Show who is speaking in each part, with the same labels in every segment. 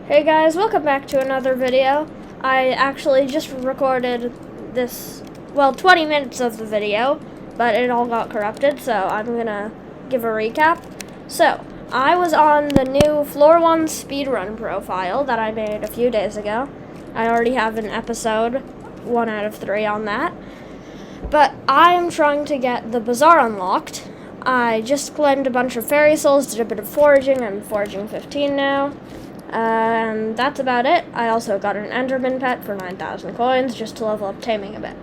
Speaker 1: Hey guys, welcome back to another video. I actually just recorded this, 20 minutes of the video, but it all got corrupted, so I'm gonna give a recap. So, I was on the new Floor 1 Speedrun profile that I made a few days ago. I already have an episode, 1 out of 3 on that. But I'm trying to get the bazaar unlocked. I just claimed a bunch of fairy souls, did a bit of foraging, I'm foraging 15 now. And that's about it. I also got an Enderman pet for 9,000 coins just to level up taming a bit.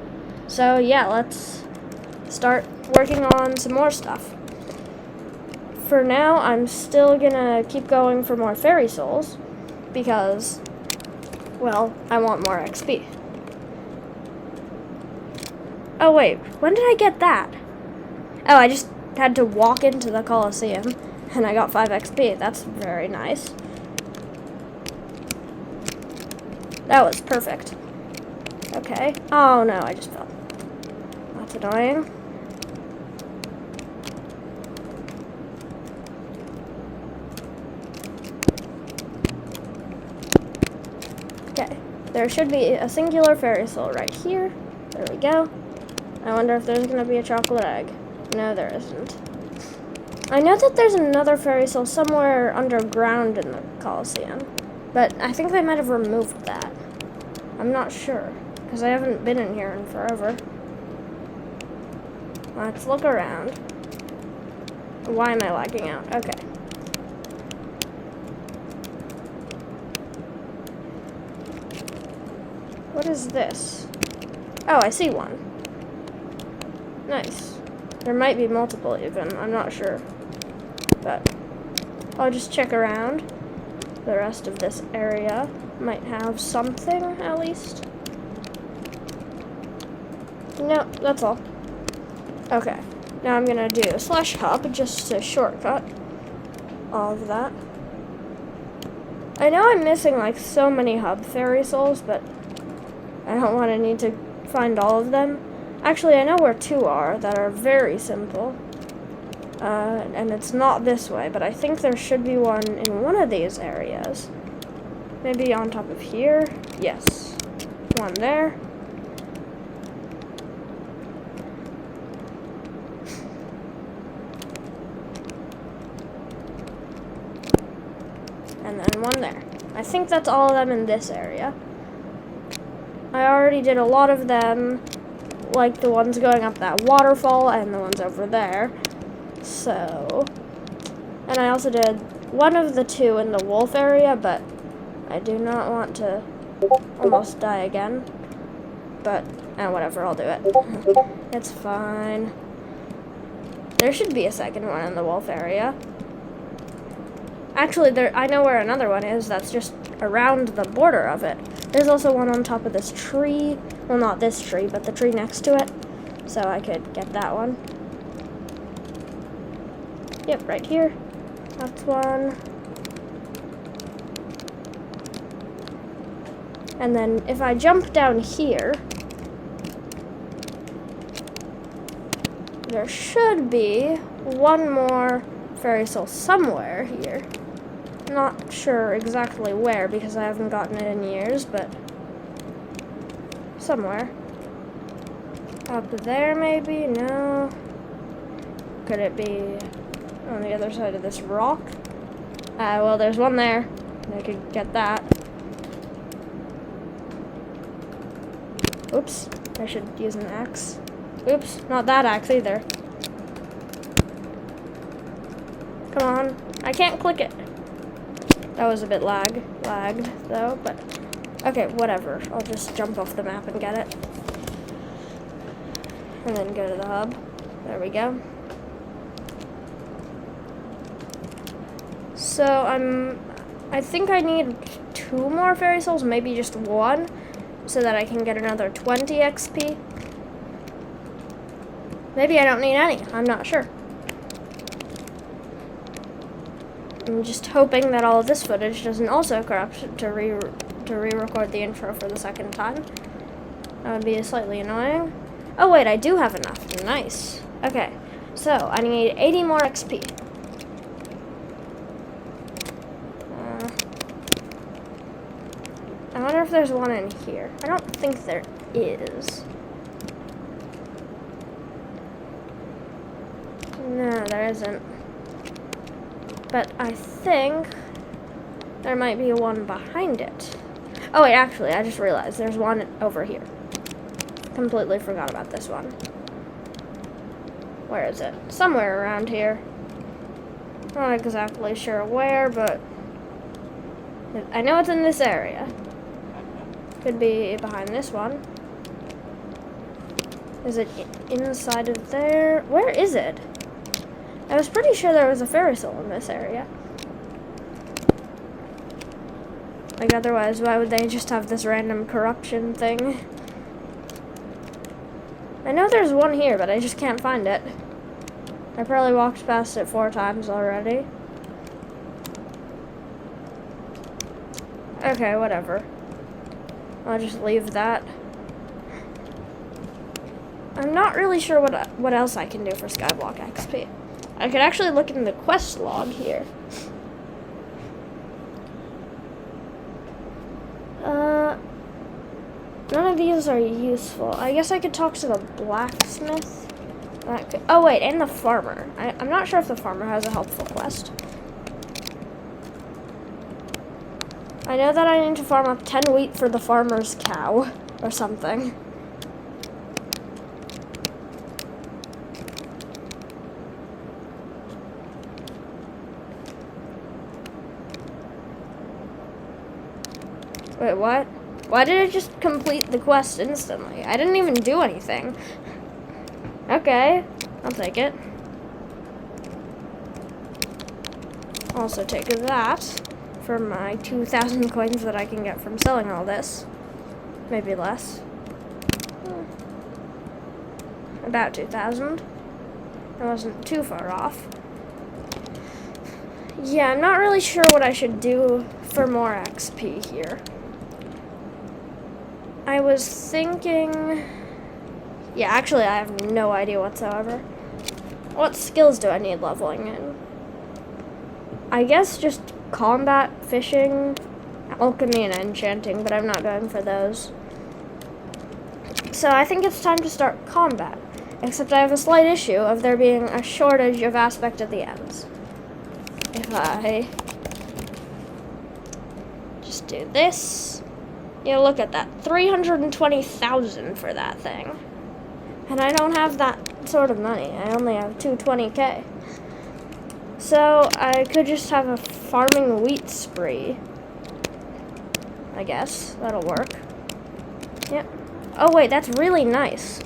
Speaker 1: So yeah, let's start working on some more stuff. For now, I'm still gonna keep going for more fairy souls because, well, I want more XP. Oh wait, when did I get that? Oh, I just had to walk into the Coliseum and I got 5 XP. That's very nice. That was perfect. Okay. Oh no, I just fell. That's annoying. Okay. There should be a singular fairy soul right here. There we go. I wonder if there's gonna be a chocolate egg. No, there isn't. I know that there's another fairy soul somewhere underground in the Coliseum, but I think they might have removed that. I'm not sure, because I haven't been in here in forever. Let's look around. Why am I lagging out? Okay. What is this? Oh, I see one. Nice. There might be multiple even, I'm not sure. But I'll just check around. The rest of this area might have something, at least. No, that's all. Okay, now I'm gonna do slash hub, just to shortcut all of that. I know I'm missing like so many hub fairy souls, but I don't want to need to find all of them. Actually, I know where 2 are that are very simple. And it's not this way, but I think there should be one in one of these areas. Maybe on top of here. Yes. One there. And then one there. I think that's all of them in this area. I already did a lot of them, like the ones going up that waterfall and the ones over there. So, and I also did one of the 2 in the wolf area, but I do not want to almost die again. But, whatever, I'll do it. It's fine. There should be a second one in the wolf area. Actually, I know where another one is that's just around the border of it. There's also one on top of this tree. Well, not this tree, but the tree next to it. So I could get that one. Yep, right here. That's one. And then if I jump down here, there should be one more fairy soul somewhere here. Not sure exactly where because I haven't gotten it in years, but somewhere. Up there maybe? No. Could it be on the other side of this rock? Well, there's one there. I could get that. Oops, I should use an axe. Oops, not that axe either. Come on, I can't click it. That was a bit lagged though, but okay, whatever. I'll just jump off the map and get it. And then go to the hub. There we go. So I think I need 2 more fairy souls, maybe just 1, so that I can get another 20 XP. Maybe I don't need any, I'm not sure. I'm just hoping that all of this footage doesn't also corrupt to re-record the intro for the second time. That would be slightly annoying. Oh wait, I do have enough. Nice. Okay, so I need 80 more XP. I wonder if there's one in here. I don't think there is. No, there isn't. But I think there might be one behind it. Oh wait, actually, I just realized there's one over here. Completely forgot about this one. Where is it? Somewhere around here. Not exactly sure where, but I know it's in this area. Could be behind this one. Is it inside of there? Where is it? I was pretty sure there was a Ferris wheel in this area. Like, otherwise, why would they just have this random corruption thing? I know there's one here, but I just can't find it. I probably walked past it 4 times already. Okay, whatever. I'll just leave that. I'm not really sure what else I can do for Skyblock XP. I could actually look in the quest log here. None of these are useful. I guess I could talk to the blacksmith. Oh wait, and the farmer. I'm not sure if the farmer has a helpful quest. I know that I need to farm up 10 wheat for the farmer's cow or something. Wait, what? Why did it just complete the quest instantly? I didn't even do anything. Okay, I'll take it. Also take that for my 2,000 coins that I can get from selling all this. Maybe less. About 2,000. I wasn't too far off. Yeah, I'm not really sure what I should do for more XP here. I was thinking... Yeah, actually, I have no idea whatsoever. What skills do I need leveling in? I guess just combat, fishing, alchemy, and enchanting, but I'm not going for those. So I think it's time to start combat. Except I have a slight issue of there being a shortage of aspect at the ends. If I just do this... Yeah, look at that. 320,000 for that thing. And I don't have that sort of money. I only have 220k. So I could just have a farming wheat spree. I guess. That'll work. Yep. Oh wait, that's really nice.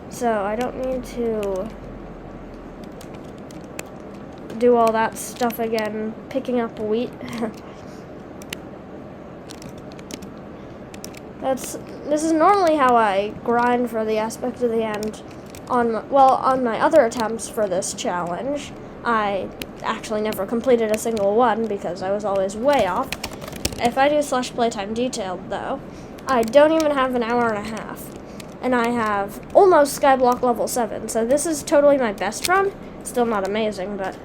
Speaker 1: So I don't need to do all that stuff again, picking up wheat. This is normally how I grind for the aspect of the end. On my other attempts for this challenge, I actually never completed a single one because I was always way off. If I do /playtime detailed though, I don't even have an hour and a half. And I have almost Skyblock level 7, so this is totally my best run. Still not amazing, but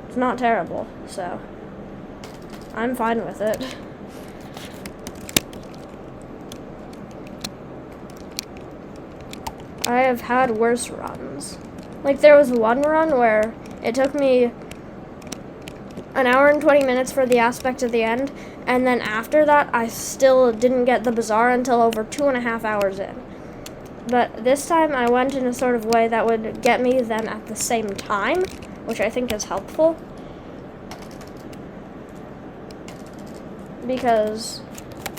Speaker 1: it's not terrible, so I'm fine with it. I have had worse runs. Like, there was one run where it took me an hour and 20 minutes for the aspect at the end, and then after that, I still didn't get the bazaar until over 2.5 hours in. But this time, I went in a sort of way that would get me them at the same time, which I think is helpful. Because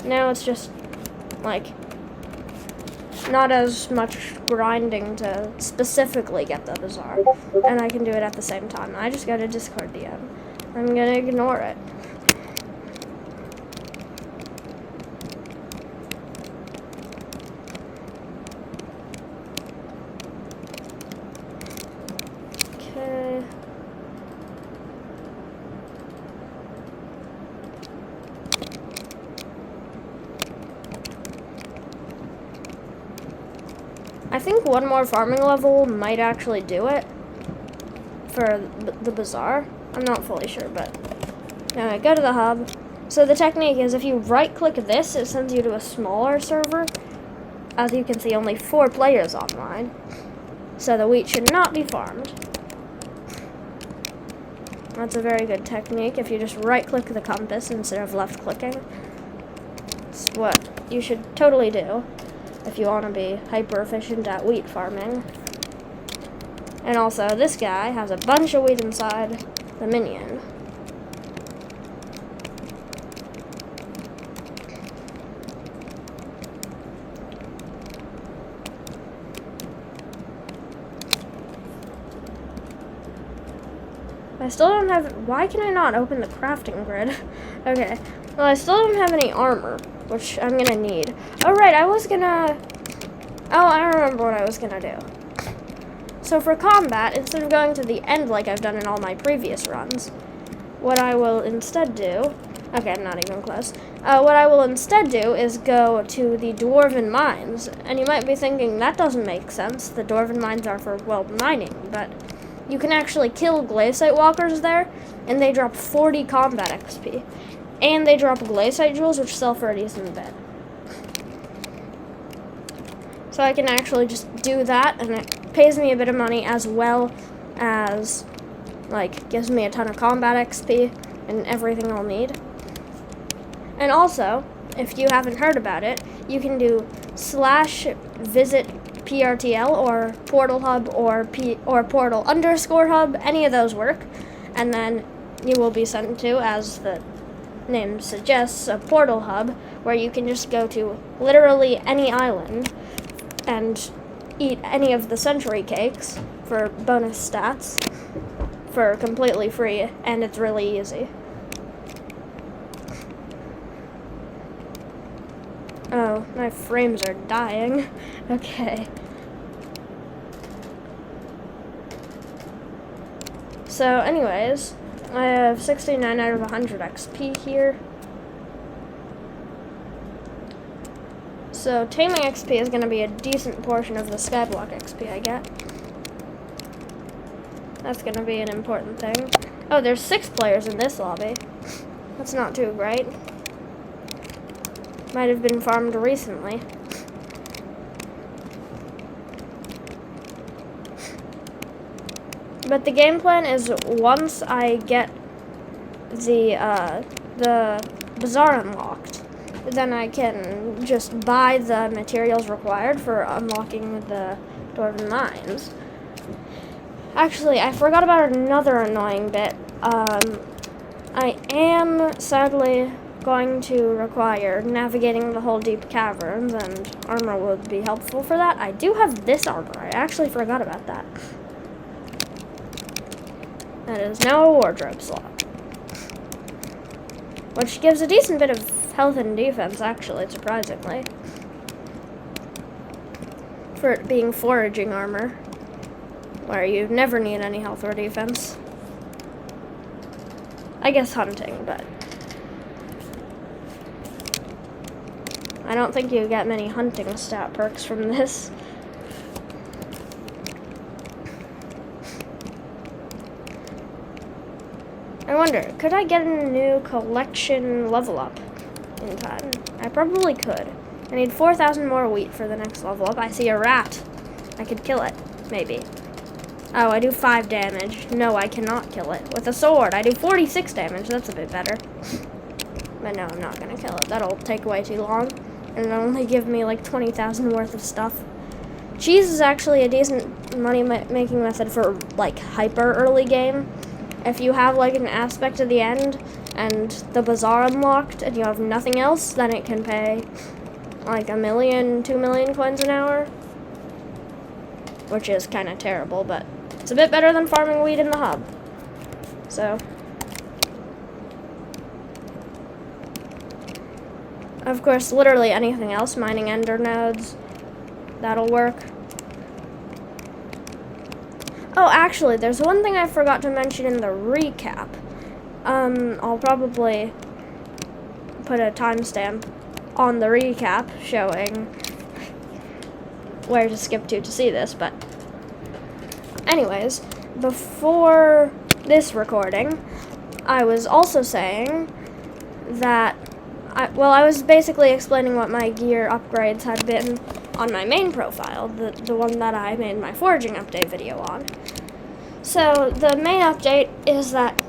Speaker 1: now it's just, like, not as much grinding to specifically get the bazaar, and I can do it at the same time. I just got a Discord DM. I'm gonna ignore it. Okay. I think one more farming level might actually do it for the bazaar. I'm not fully sure, but anyway, go to the hub, So the technique is if you right-click this, it sends you to a smaller server. As you can see, only 4 players online. So the wheat should not be farmed. That's a very good technique if you just right-click the compass instead of left-clicking. It's what you should totally do if you want to be hyper-efficient at wheat farming. And also, this guy has a bunch of wheat inside the minion. I still don't have... Why can I not open the crafting grid? Okay. Well, I still don't have any armor, which I'm gonna need. Oh, right, I was gonna... Oh, I remember what I was gonna do. So for combat, instead of going to the end like I've done in all my previous runs, what I will instead do... Okay, I'm not even close. What I will instead do is go to the Dwarven Mines. And you might be thinking, that doesn't make sense. The Dwarven Mines are for, well, mining, but... You can actually kill Glaciate Walkers there, and they drop 40 combat XP. And they drop Glaciate Jewels, which sell for a decent bit. So I can actually just do that, and it pays me a bit of money as well as, like, gives me a ton of combat XP and everything I'll need. And also, if you haven't heard about it, you can do /visit PRTL or Portal Hub or Portal _ Hub, any of those work, and then you will be sent to, as the name suggests, a Portal Hub, where you can just go to literally any island and eat any of the century cakes for bonus stats for completely free, and it's really easy. Oh, my frames are dying. Okay. So, anyways, I have 69 out of 100 XP here. So, taming XP is going to be a decent portion of the Skyblock XP I get. That's going to be an important thing. Oh, there's 6 players in this lobby. That's not too great. Might have been farmed recently. But the game plan is once I get the bazaar unlocked, then I can just buy the materials required for unlocking the Dwarven Mines. Actually, I forgot about another annoying bit. I am sadly going to require navigating the whole deep caverns, and armor would be helpful for that. I do have this armor. I actually forgot about that. That is now a wardrobe slot, which gives a decent bit of health and defense, actually, surprisingly, for it being foraging armor, where you never need any health or defense. I guess hunting, but I don't think you get many hunting stat perks from this. I wonder, could I get a new collection level up in time? I probably could. I need 4,000 more wheat for the next level up. I see a rat. I could kill it, maybe. Oh, I do 5 damage. No, I cannot kill it. With a sword, I do 46 damage. That's a bit better. But no, I'm not going to kill it. That'll take way too long. And it'll only give me like 20,000 worth of stuff. Cheese is actually a decent money-making method for like hyper early game. If you have like an aspect to the end and the bazaar unlocked and you have nothing else, then it can pay like 1 million, 2 million coins an hour. Which is kind of terrible, but it's a bit better than farming wheat in the hub. So, of course, literally anything else, mining ender nodes, that'll work. Oh, actually, there's one thing I forgot to mention in the recap. I'll probably put a timestamp on the recap showing where to skip to see this, but anyways, before this recording, I was also saying that I was basically explaining what my gear upgrades had been on my main profile, the one that I made my foraging update video on. So the main update is that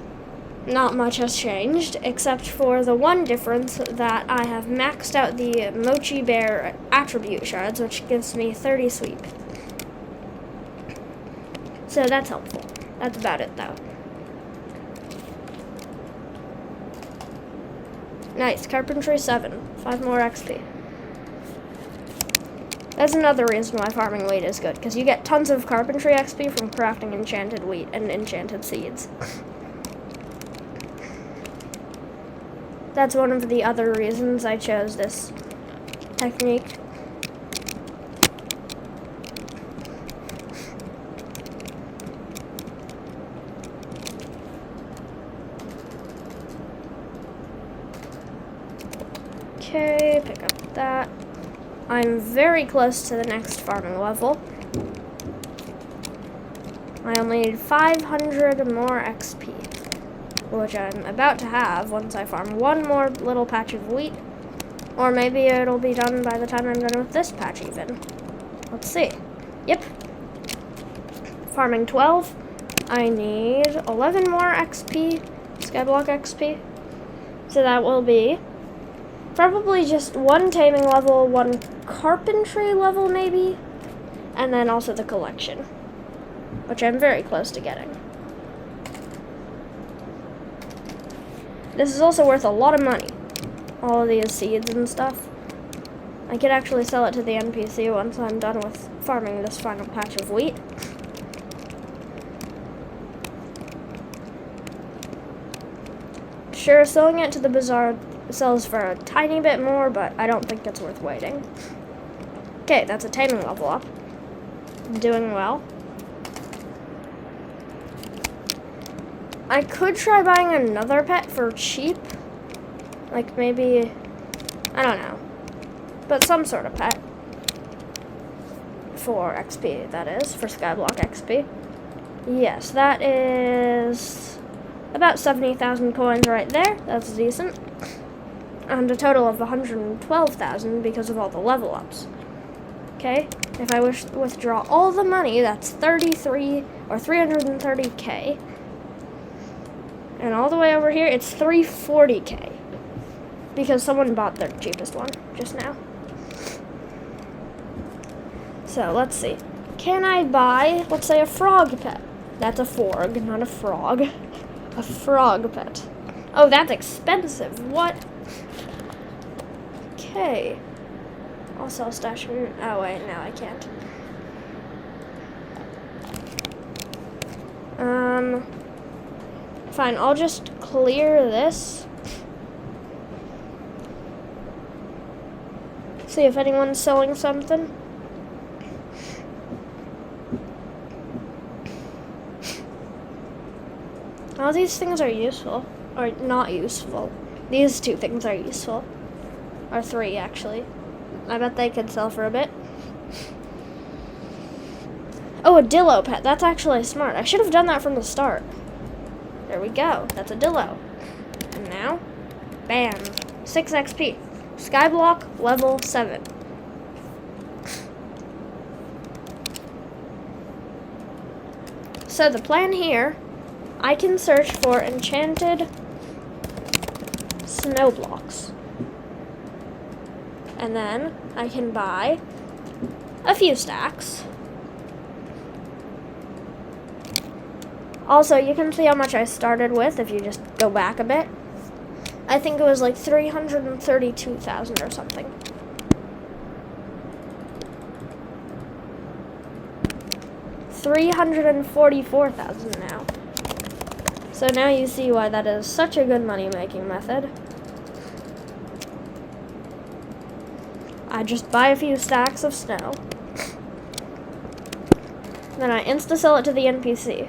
Speaker 1: not much has changed, except for the one difference that I have maxed out the Mochi Bear attribute shards, which gives me 30 sweep. So that's helpful. That's about it, though. Nice, Carpentry 7. 5 more XP. That's another reason why farming wheat is good, because you get tons of Carpentry XP from crafting enchanted wheat and enchanted seeds. That's one of the other reasons I chose this technique. Okay, pick up that. I'm very close to the next farming level. I only need 500 more XP, which I'm about to have once I farm one more little patch of wheat. Or maybe it'll be done by the time I'm done with this patch even. Let's see. Yep. Farming 12. I need 11 more XP, Skyblock XP. So that will be probably just one taming level, one carpentry level maybe, and then also the collection, which I'm very close to getting. This is also worth a lot of money, all of these seeds and stuff. I could actually sell it to the NPC once I'm done with farming this final patch of wheat. Sure, selling it to the bazaar sells for a tiny bit more, but I don't think it's worth waiting. Okay, that's a taming level up. Doing well. I could try buying another pet for cheap. Like maybe, I don't know. But some sort of pet. For XP, that is. For Skyblock XP. Yes, that is about 70,000 coins right there. That's decent. And a total of 112,000 because of all the level ups. Okay, if I wish to withdraw all the money, that's 33 or 330k. And all the way over here, it's 340k. Because someone bought their cheapest one just now. So let's see. Can I buy, let's say, a frog pet? That's a forg, not a frog. A frog pet. Oh, that's expensive. What? Okay. I'll sell station. Oh, wait, no, I can't. Fine, I'll just clear this. See if anyone's selling something. All these things are useful. Or not useful. These two things are useful. Or 3, actually. I bet they could sell for a bit. Oh, a Dillo pet. That's actually smart. I should have done that from the start. There we go. That's a Dillo. And now, bam. 6 XP. Skyblock level 7. So the plan here, I can search for enchanted snow blocks. And then I can buy a few stacks. Also, you can see how much I started with if you just go back a bit. I think it was like 332,000 or something. $344,000 now. So now you see why that is such a good money-making method. I just buy a few stacks of snow. Then I insta-sell it to the NPC.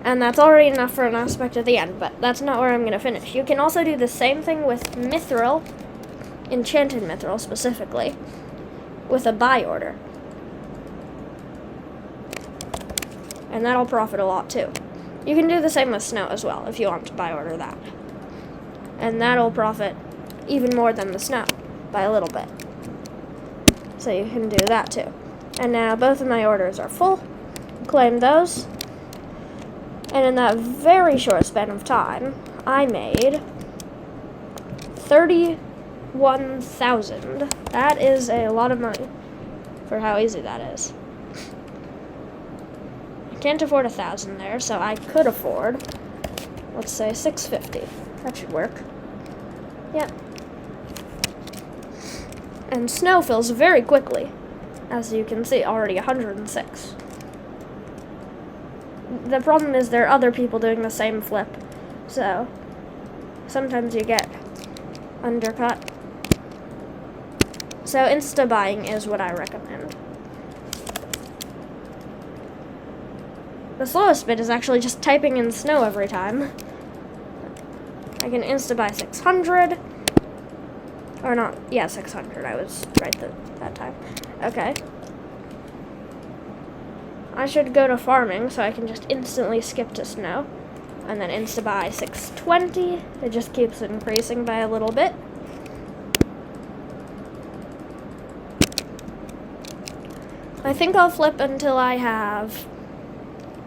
Speaker 1: And that's already enough for an aspect at the end, but that's not where I'm going to finish. You can also do the same thing with mithril, enchanted mithril specifically, with a buy order. And that'll profit a lot too. You can do the same with snow as well, if you want to buy order that. and that'll profit even more than the snow by a little bit. So you can do that too. And now both of my orders are full. Claim those. And in that very short span of time, I made 31,000. That is a lot of money for how easy that is. I can't afford 1,000 there, so I could afford, let's say, 650. That should work. Yep. And snow fills very quickly. As you can see, already 106. The problem is there are other people doing the same flip, so sometimes you get undercut. So insta buying is what I recommend. The slowest bit is actually just typing in snow every time. I can insta buy 600. Or not, yeah, 600. I was right that time. Okay. I should go to farming so I can just instantly skip to snow. And then insta buy 620. It just keeps increasing by a little bit. I think I'll flip until I have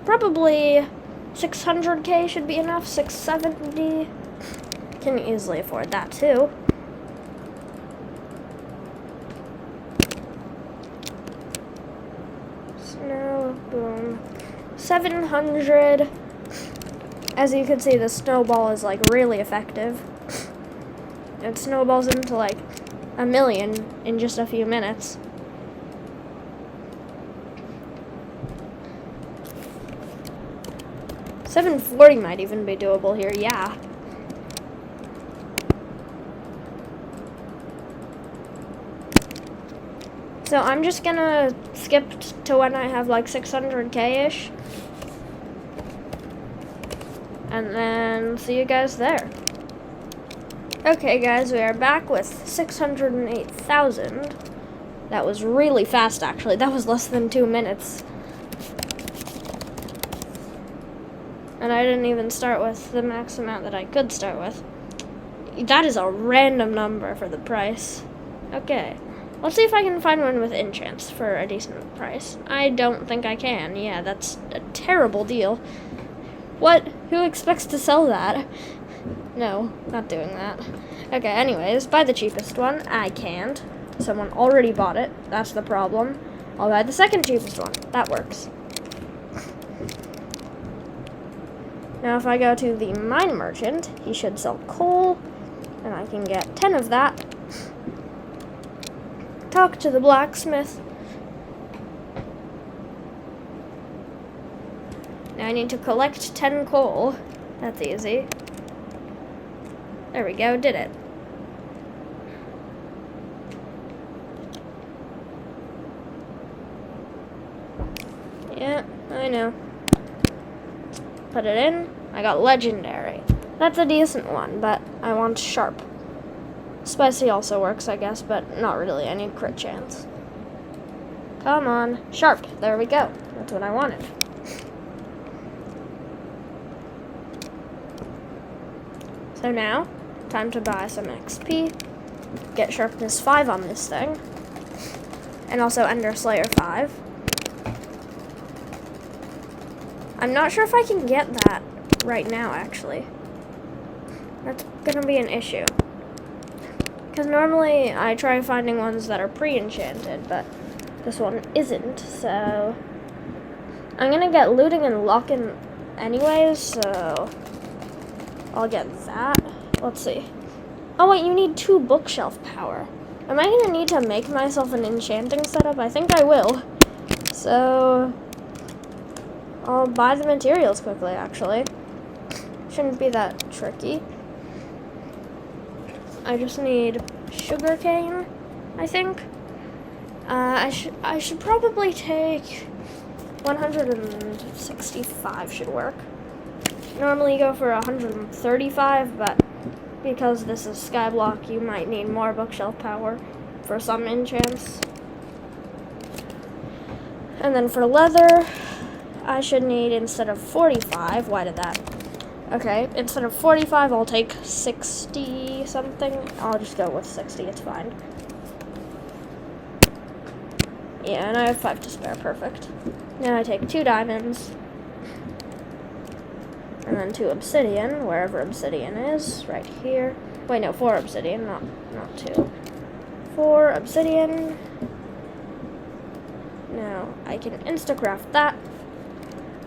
Speaker 1: probably 600k should be enough. 670. Can easily afford that too. Snow, boom. 700. As you can see, the snowball is like really effective. It snowballs into like 1 million in just a few minutes. $740 might even be doable here, yeah. So I'm just gonna skip to when I have like 600k-ish. And then see you guys there. Okay guys, we are back with 608,000. That was really fast actually. That was less than 2 minutes. And I didn't even start with the max amount that I could start with. That is a random number for the price. Okay. Let's see if I can find one with enchants for a decent price. I don't think I can. Yeah, that's a terrible deal. What? Who expects to sell that? No, not doing that. Okay, anyways, buy the cheapest one. I can't. Someone already bought it. That's the problem. I'll buy the second cheapest one. That works. Now if I go to the mine merchant, he should sell coal, and I can get 10 of that. Talk to the blacksmith. Now I need to collect 10 coal. That's easy. There we go, did it. Yeah, I know. Put it in. I got legendary. That's a decent one, but I want sharp. Spicy also works, I guess, but not really. I need crit chance. Come on. Sharp. There we go. That's what I wanted. So now, time to buy some XP. Get sharpness 5 on this thing. And also Ender Slayer 5. I'm not sure if I can get that right now, actually. That's gonna be an issue. Because normally I try finding ones that are pre-enchanted, but this one isn't, so I'm gonna get looting and lock-in anyways, so I'll get that. Let's see. Oh wait, you need 2 bookshelf power. Am I gonna need to make myself an enchanting setup? I think I will. So I'll buy the materials quickly, actually. Shouldn't be that tricky. I just need sugarcane, I think. I should probably take 165 should work. Normally you go for 135, but because this is skyblock, you might need more bookshelf power for some enchants. And then for leather, I should need, instead of 45, why did that? Okay, instead of 45, I'll take 60 something. I'll just go with 60, it's fine. Yeah, and I have 5 to spare, perfect. Now I take 2 diamonds. And then 2 obsidian, wherever obsidian is, right here. Wait, no, 4 obsidian, not 2. 4 obsidian. Now, I can instacraft that.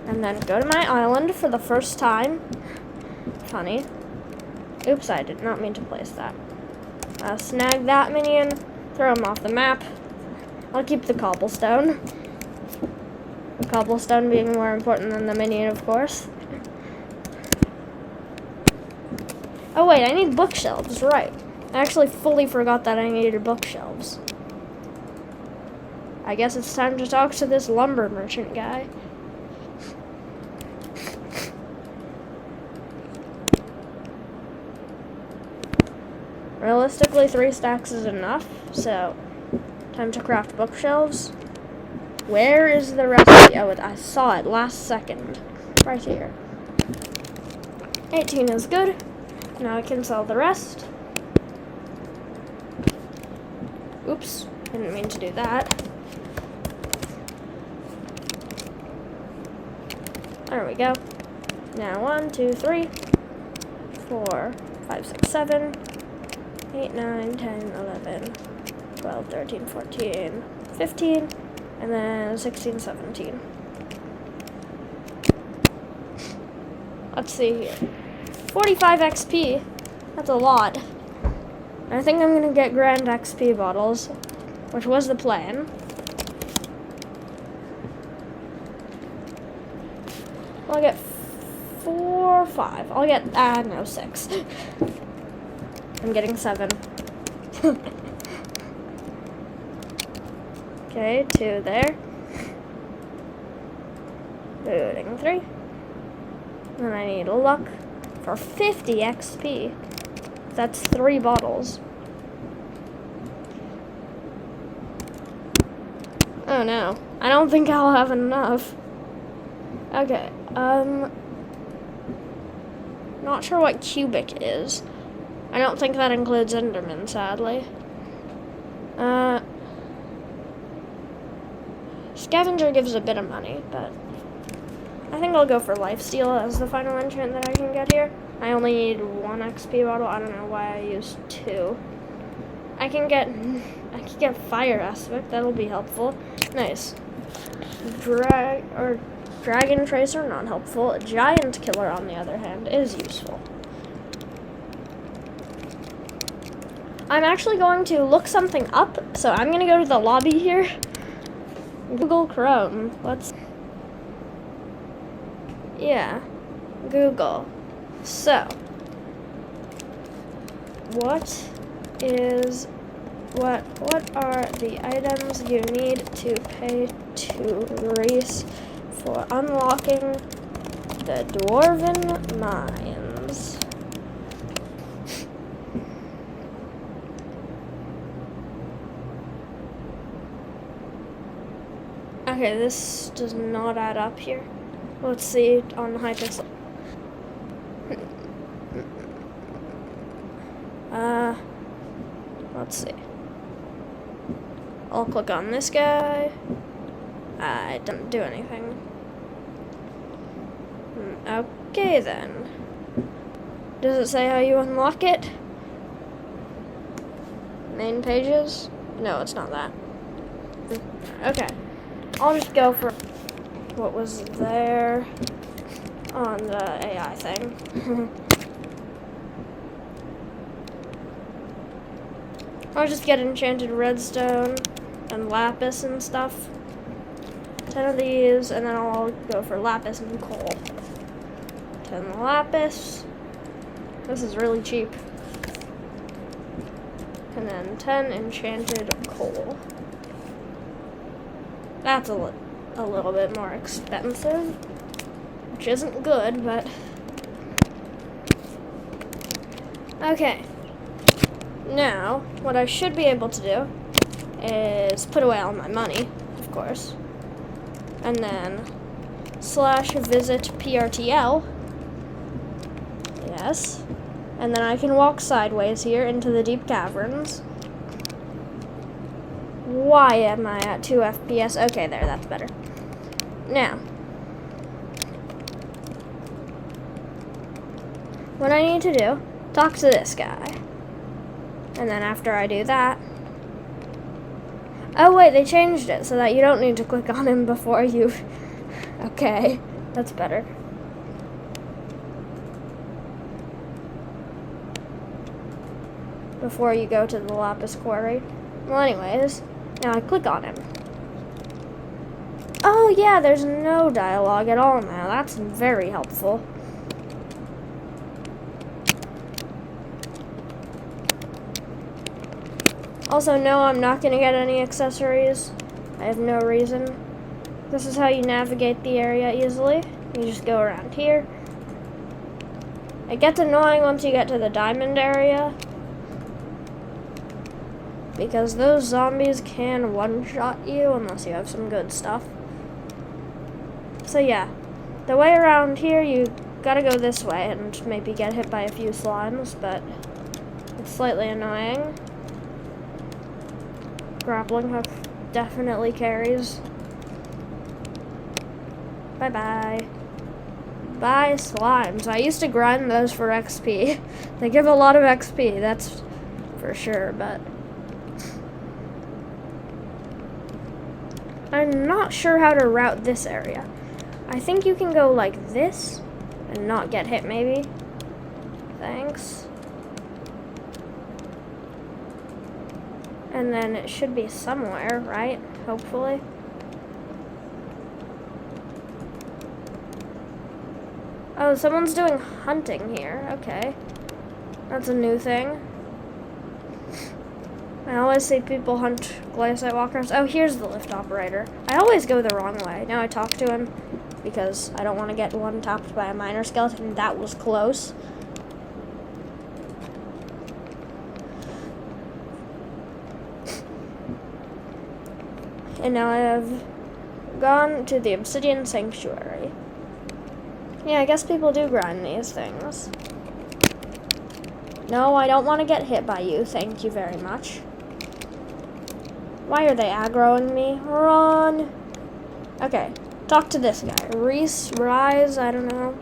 Speaker 1: And then go to my island for the first time. Funny. Oops, I did not mean to place that. Snag that minion, throw him off the map. I'll keep the cobblestone. The cobblestone being more important than the minion, of course. Oh wait, I need bookshelves, right. I actually fully forgot that I needed bookshelves. I guess it's time to talk to this lumber merchant guy. Realistically, 3 stacks is enough, so time to craft bookshelves. Where is the recipe? Oh, I saw it last second. Right here. 18 is good. Now I can sell the rest. Oops, didn't mean to do that. There we go. Now 1, 2, 3, 4, 5, 6, 7, 8, 9, 10, 11, 12, 13, 14, 15, and then 16, 17. Let's see here. 45 XP. That's a lot. I think I'm gonna get grand XP bottles, which was the plan. I'll get 4 or 5. I'll get, no, 6. I'm getting 7. Okay, 2 there. Getting 3. And I need luck for 50 XP. That's 3 bottles. Oh no, I don't think I'll have enough. Okay, not sure what cubic is. I don't think that includes Enderman, sadly. Scavenger gives a bit of money, but I think I'll go for Lifesteal as the final enchant that I can get here. I only need 1 XP bottle. I don't know why I used 2. I can get Fire Aspect. That'll be helpful. Nice. Dragon Tracer, not helpful. Giant Killer, on the other hand, is useful. I'm actually going to look something up, so I'm going to go to the lobby here. Google Chrome. Yeah, Google. So, what are the items you need to pay to Reese for unlocking the Dwarven Mines? Okay, this does not add up here. Let's see on Hypixel. Let's see. I'll click on this guy. I didn't do anything. Okay then. Does it say how you unlock it? Main pages? No, it's not that. Okay. I'll just go for what was there on the AI thing. I'll just get enchanted redstone and lapis and stuff. 10 of these, and then I'll go for lapis and coal. 10 lapis. This is really cheap. And then 10 enchanted coal. That's a little bit more expensive, which isn't good, but okay. Now, what I should be able to do is put away all my money, of course, and then /visit PRTL FPS. And then I can walk sideways here into the deep caverns. Why am I at 2 FPS? Okay, there, that's better. Now, what I need to do, talk to this guy. And then after I do that, oh wait, they changed it so that you don't need to click on him before you, okay, that's better. Before you go to the lapis quarry. Well, anyways, now I click on him. Oh yeah, there's no dialogue at all now. That's very helpful. Also, no, I'm not going to get any accessories. I have no reason. This is how you navigate the area easily. You just go around here. It gets annoying once you get to the diamond area, because those zombies can one-shot you unless you have some good stuff. So yeah, the way around here, you gotta go this way and maybe get hit by a few slimes, but it's slightly annoying. Grappling hook definitely carries. Bye-bye. Bye, slimes. I used to grind those for XP. They give a lot of XP, that's for sure, but I'm not sure how to route this area. I think you can go like this and not get hit, maybe. Thanks. And then it should be somewhere, right? Hopefully. Oh, someone's doing hunting here. Okay. That's a new thing. I always see people hunt glaciate walkers. Oh, here's the lift operator. I always go the wrong way. Now I talk to him because I don't want to get one-tapped by a miner skeleton. That was close. And now I have gone to the obsidian sanctuary. Yeah, I guess people do grind these things. No, I don't want to get hit by you. Thank you very much. Why are they aggroing me? Run! Okay, talk to this guy. Rise, I don't know.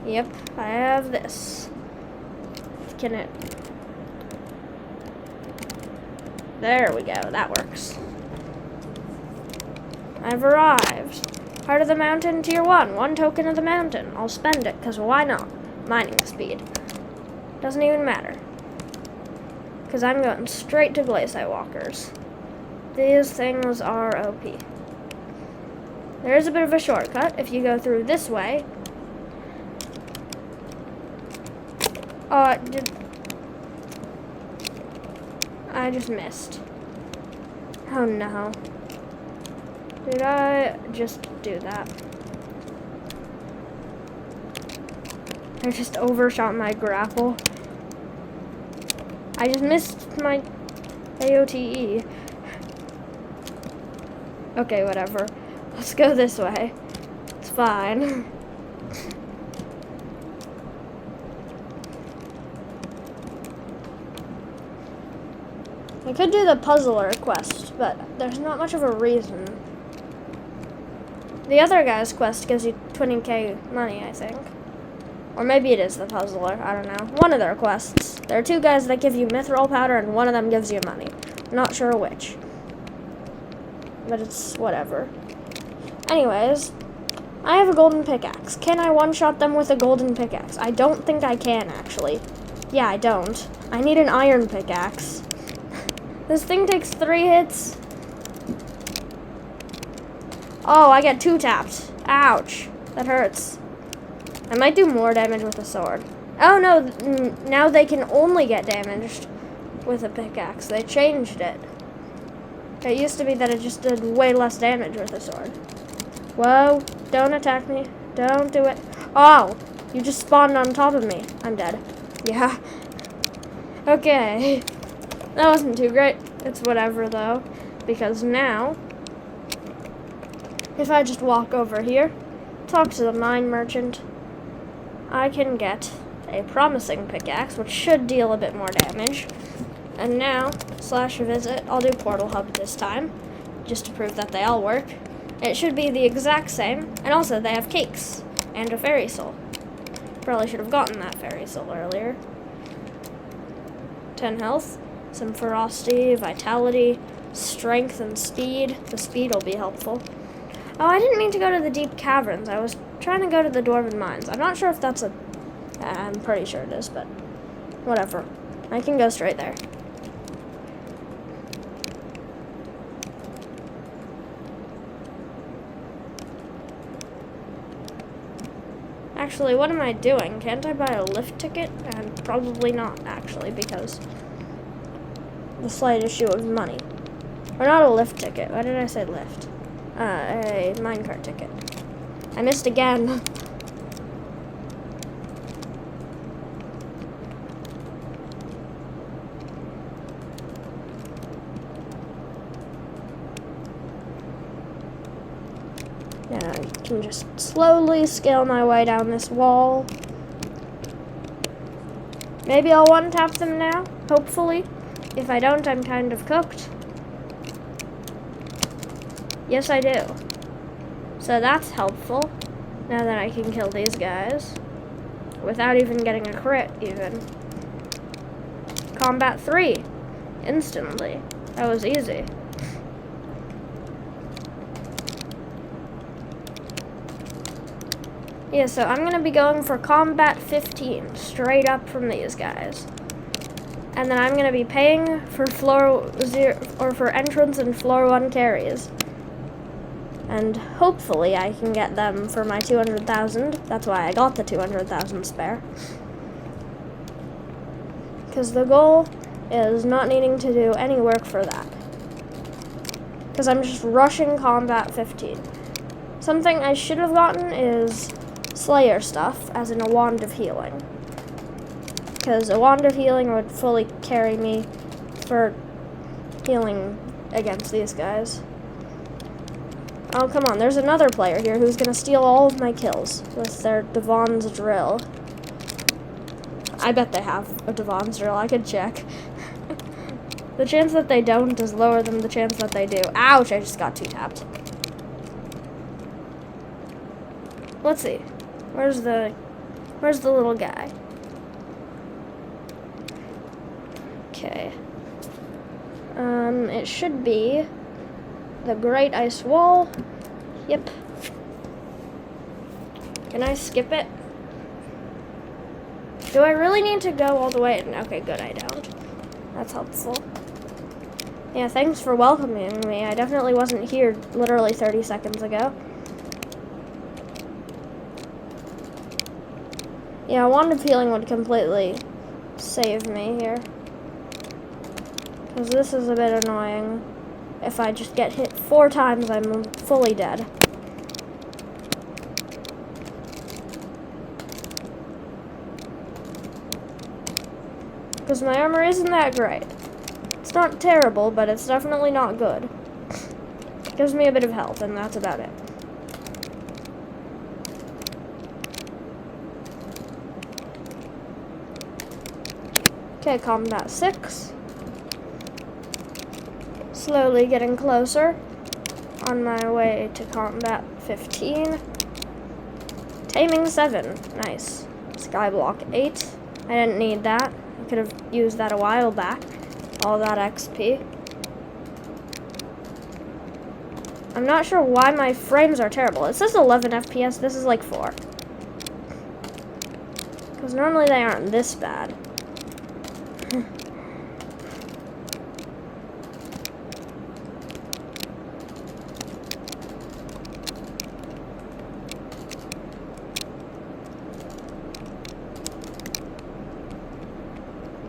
Speaker 1: Yep, I have this. Can it? There we go, that works. I've arrived. Heart of the mountain, tier 1. 1 token of the mountain. I'll spend it, because why not? Mining speed. Doesn't even matter. Because I'm going straight to glaciate walkers. These things are OP. There is a bit of a shortcut if you go through this way. I just missed. Oh no. Did I just do that? I just overshot my grapple. I just missed my AOTE. Okay, whatever. Let's go this way. It's fine. I could do the puzzler quest, but there's not much of a reason. The other guy's quest gives you 20k money, I think. Or maybe it is the puzzler, I don't know. One of their quests. There are 2 guys that give you mithril powder and one of them gives you money. I'm not sure which. But it's whatever. Anyways, I have a golden pickaxe. Can I one-shot them with a golden pickaxe? I don't think I can, actually. Yeah, I don't. I need an iron pickaxe. This thing takes 3 hits. Oh, I get 2 tapped. Ouch. That hurts. I might do more damage with a sword. Oh no, now they can only get damaged with a pickaxe. They changed it. It used to be that it just did way less damage with a sword. Whoa, don't attack me. Don't do it. Oh, you just spawned on top of me. I'm dead. Yeah. Okay. That wasn't too great. It's whatever though, because now, if I just walk over here, talk to the mine merchant, I can get a promising pickaxe, which should deal a bit more damage. And now, /visit, I'll do Portal Hub this time, just to prove that they all work. It should be the exact same, and also they have cakes, and a fairy soul. Probably should have gotten that fairy soul earlier. 10 health, some ferocity, vitality, strength, and speed. The speed will be helpful. Oh, I didn't mean to go to the deep caverns. I was trying to go to the dwarven mines. I'm not sure if that's a... I'm pretty sure it is, but whatever. I can go straight there. Actually, what am I doing? Can't I buy a lift ticket? And probably not, actually, because the slight issue of money. Or not a lift ticket. Why did I say lift? A minecart ticket. I missed again. And I can just slowly scale my way down this wall. Maybe I'll one-tap them now, hopefully. If I don't, I'm kind of cooked. Yes, I do. So that's helpful. Now that I can kill these guys. Without even getting a crit, even. Combat 3. Instantly. That was easy. Yeah, so I'm going to be going for Combat 15, straight up from these guys. And then I'm going to be paying for floor 0, or for entrance and floor 1 carries. And hopefully I can get them for my 200,000. That's why I got the 200,000 spare. Because the goal is not needing to do any work for that. Because I'm just rushing Combat 15. Something I should have gotten is Slayer stuff, as in a Wand of Healing. Because a Wand of Healing would fully carry me for healing against these guys. Oh, come on, there's another player here who's gonna steal all of my kills with their Devon's drill. I bet they have a Devon's drill, I could check. The chance that they don't is lower than the chance that they do. Ouch, I just got 2-tapped. Let's see. Where's the little guy? Okay. It should be the Great Ice Wall. Yep. Can I skip it? Do I really need to go all the way? Okay, good, I don't. That's helpful. Yeah, thanks for welcoming me. I definitely wasn't here literally 30 seconds ago. Yeah, Wand of Healing would completely save me here. Because this is a bit annoying. If I just get hit 4 times, I'm fully dead. Because my armor isn't that great. It's not terrible, but it's definitely not good. It gives me a bit of health, and that's about it. Okay, Combat 6. Slowly getting closer. On my way to Combat 15. Taming 7. Nice. Skyblock 8. I didn't need that. I could have used that a while back. All that XP. I'm not sure why my frames are terrible. It says 11 FPS. This is like 4. Because normally they aren't this bad.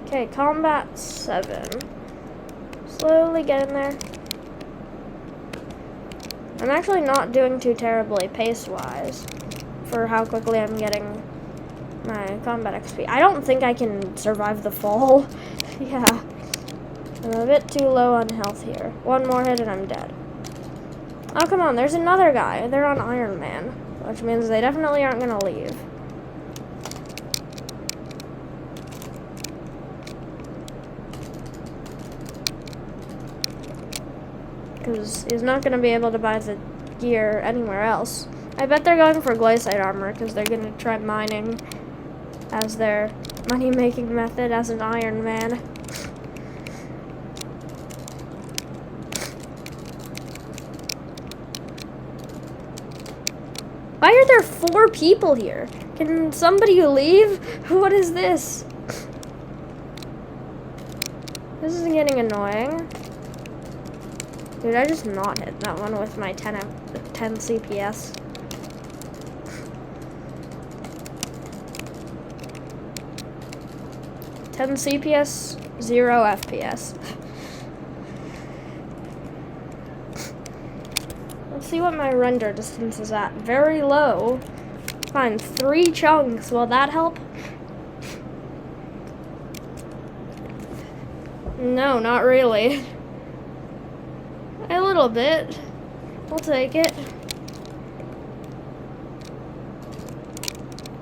Speaker 1: Okay, Combat 7. Slowly getting there. I'm actually not doing too terribly pace-wise for how quickly I'm getting my combat XP. I don't think I can survive the fall. Yeah. I'm a bit too low on health here. One more hit and I'm dead. Oh, come on. There's another guy. They're on Iron Man, which means they definitely aren't going to leave. because he's not going to be able to buy the gear anywhere else. I bet they're going for glaciate armor because they're going to try mining as their money-making method as an Iron Man. Why are there 4 people here? Can somebody leave? What is this? This is getting annoying. Dude, I just not hit that one with my 10 CPS. CPS, 0 FPS. Let's see what my render distance is at. Very low. Fine, 3 chunks. Will that help? No, not really. A little bit. We'll take it.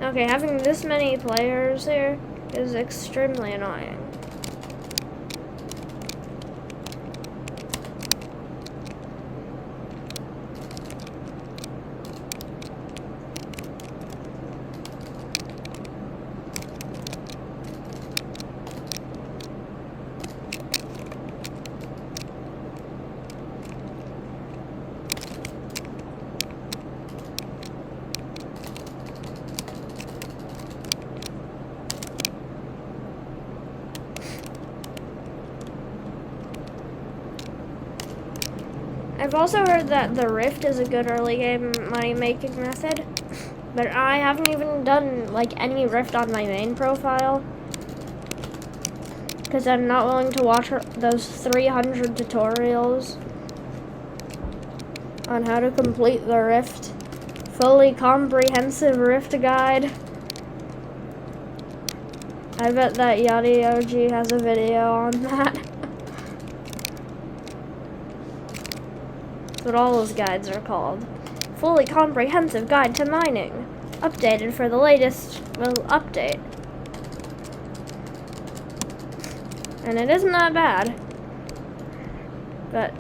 Speaker 1: Okay, having this many players here is extremely annoying. I've also heard that the Rift is a good early game money-making method, but I haven't even done like any Rift on my main profile because I'm not willing to watch those 300 tutorials on how to complete the Rift. Fully comprehensive Rift guide. I bet that Yachty OG has a video on that. That's what all those guides are called. Fully comprehensive guide to mining. Updated for the latest, well, update. And it isn't that bad. But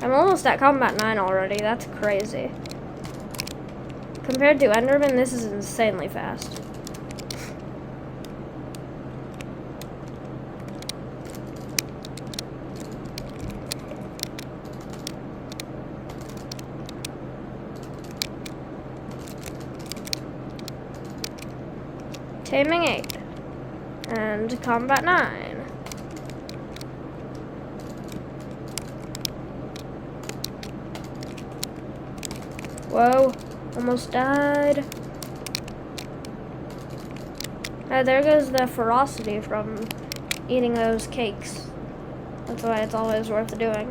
Speaker 1: I'm almost at Combat 9 already. That's crazy. Compared to Enderman, this is insanely fast. Taming 8 and Combat 9. Whoa, almost died. There goes the ferocity from eating those cakes. That's why it's always worth doing.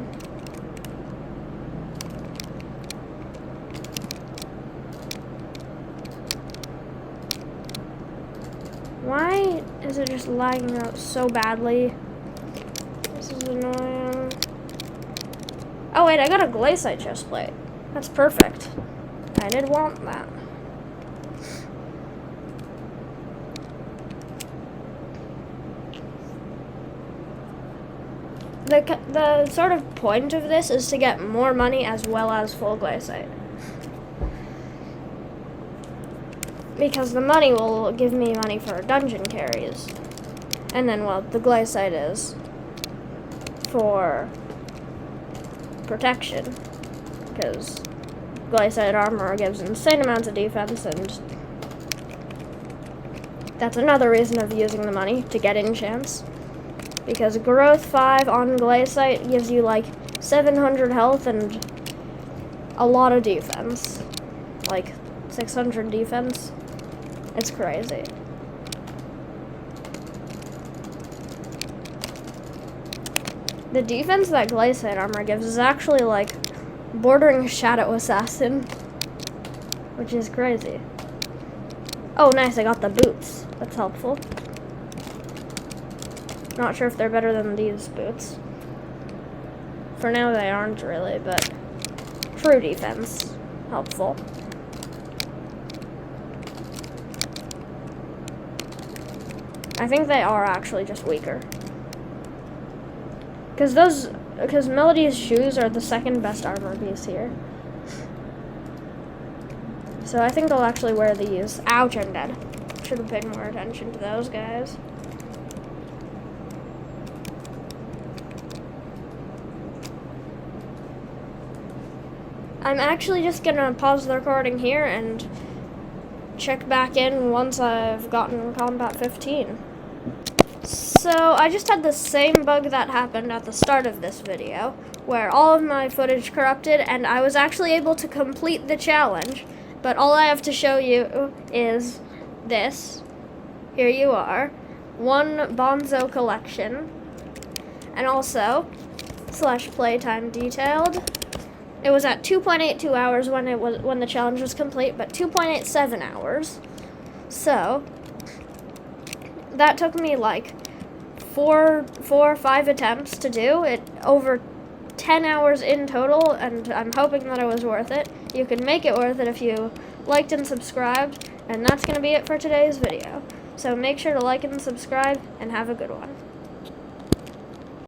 Speaker 1: Why is it just lagging out so badly? This is annoying. Oh wait, I got a glaciate chest plate. That's perfect. I did want that. The sort of point of this is to get more money as well as full glaciate. Because the money will give me money for dungeon carries. And then, well, the glaciate is for protection. Because glaciate armor gives insane amounts of defense, and that's another reason of using the money, to get enchants. Because growth 5 on glaciate gives you like 700 health and a lot of defense. Like 600 defense. It's crazy. The defense that glaciate armor gives is actually like bordering Shadow Assassin, which is crazy. Oh nice, I got the boots. That's helpful. Not sure if they're better than these boots. For now they aren't really, but true defense. Helpful. I think they are actually just weaker. Because Melody's shoes are the second best armor piece here. So I think I'll actually wear these. Ouch, I'm dead. Should have paid more attention to those guys. I'm actually just gonna pause the recording here and check back in once I've gotten Combat 15. So I just had the same bug that happened at the start of this video, where all of my footage corrupted and I was actually able to complete the challenge, but all I have to show you is this. Here you are. 1 Bonzo collection. And also, /playtime detailed. It was at 2.82 hours when the challenge was complete, but 2.87 hours. So that took me like four or five attempts to do it, over 10 hours in total, and I'm hoping that it was worth it. You can make it worth it if you liked and subscribed, and that's going to be it for today's video. So make sure to like and subscribe, and have a good one.